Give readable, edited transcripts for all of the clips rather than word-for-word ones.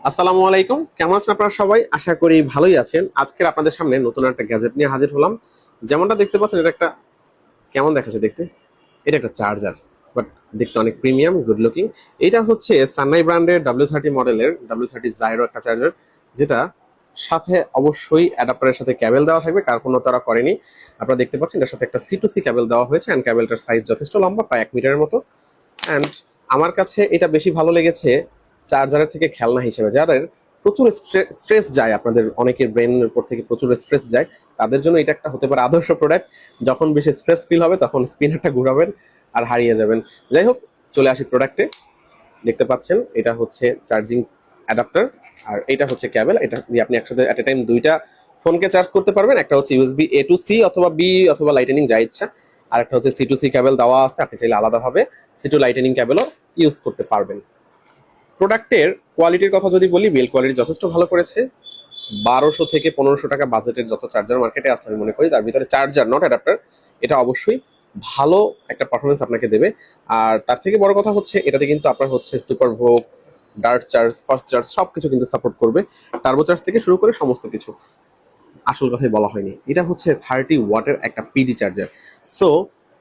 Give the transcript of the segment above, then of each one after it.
আসসালামু আলাইকুম, কেমন আছেন আপনারা সবাই? আশা করি ভালোই আছেন। আজকের আপনাদের সামনে নতুন একটা গ্যাজেট নিয়ে হাজির হলাম। যেমনটা দেখতে পাচ্ছেন, এটা একটা কেমন দেখাচ্ছে দেখতে, এটা একটা চার্জার, বাট দেখতে অনেক প্রিমিয়াম, গুড লুকিং। এটা হচ্ছে সানরাই ব্র্যান্ডের W30 মডেলের W30 জাইরো একটা চার্জার, যেটা সাথে অবশ্যই অ্যাডাপ্টারের সাথে ক্যাবেল দেওয়া থাকবে, কার কোনো তারা করেনি। আপনারা দেখতে পাচ্ছেন এর সাথে একটা C2C ক্যাবেল দেওয়া হয়েছে, অ্যান্ড ক্যাবেলটার সাইজ যথেষ্ট লম্বা, প্রায় 1 মিটারের মতো। অ্যান্ড আমার কাছে এটা বেশি ভালো লেগেছে চার্জারের থেকে খেলনা হিসেবে। যাদের প্রচুর স্ট্রেস যায়, আপনাদের অনেকের ব্রেনের উপর থেকে প্রচুর স্ট্রেস যায়, তাদের জন্য এটা একটা হতে পারে আদর্শ প্রোডাক্ট। যখন বেশি স্ট্রেস ফিল হবে তখন স্পিনারটা ঘুরাবেন আর হারিয়ে যাবেন। যাই হোক, চলে আসি প্রোডাক্টে। দেখতে পাচ্ছেন এটা হচ্ছে চার্জিং অ্যাডাপ্টার, আর এটা হচ্ছে ক্যাবেল। এটা দিয়ে আপনি একসাথে অ্যাট এ টাইম দুইটা ফোনকে চার্জ করতে পারবেন। একটা হচ্ছে USB A to C অথবা বি অথবা লাইটেনিং, যা ইচ্ছা। আর একটা হচ্ছে C2C ক্যাবেল দেওয়া আছে, আপনি চাইলে আলাদাভাবে C2 লাইটেনিং ক্যাবেলও ইউজ করতে পারবেন। প্রোডাক্টের কোয়ালিটির কথা যদি বলি, বিল কোয়ালিটি যথেষ্ট ভালো করেছে। 1200 থেকে 1500 টাকা বাজেটের যত চার্জার মার্কেটে আছে, আমি মনে করি তার ভিতরে চার্জার নট অ্যাডাপ্টার এটা অবশ্যই ভালো একটা পারফরমেন্স আপনাকে দেবে। আর তার থেকে বড় কথা হচ্ছে, এটাতে কিন্তু আপনার হচ্ছে সুপার ভোগ, ডার্ট চার্জ, ফাস্ট চার্জ সবকিছু কিন্তু সাপোর্ট করবে। টার্বো চার্জ থেকে শুরু করে সমস্ত কিছু। আসল কথাই বলা হয়নি, এটা হচ্ছে 30 ওয়াটের একটা পিডি চার্জার। সো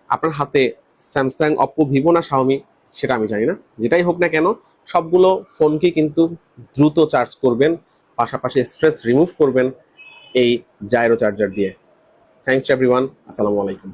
আপনার হাতে স্যামসাং, অপ্পো, ভিভো না শাওমি সেটা আমি জানি না, যেটাই হোক না কেন সবগুলো ফোনকে কিন্তু দ্রুত চার্জ করবেন, পাশাপাশি স্ট্রেস রিমুভ করবেন এই জাইরো চার্জার দিয়ে। থ্যাংকস এভরিওয়ান, আসসালামু আলাইকুম।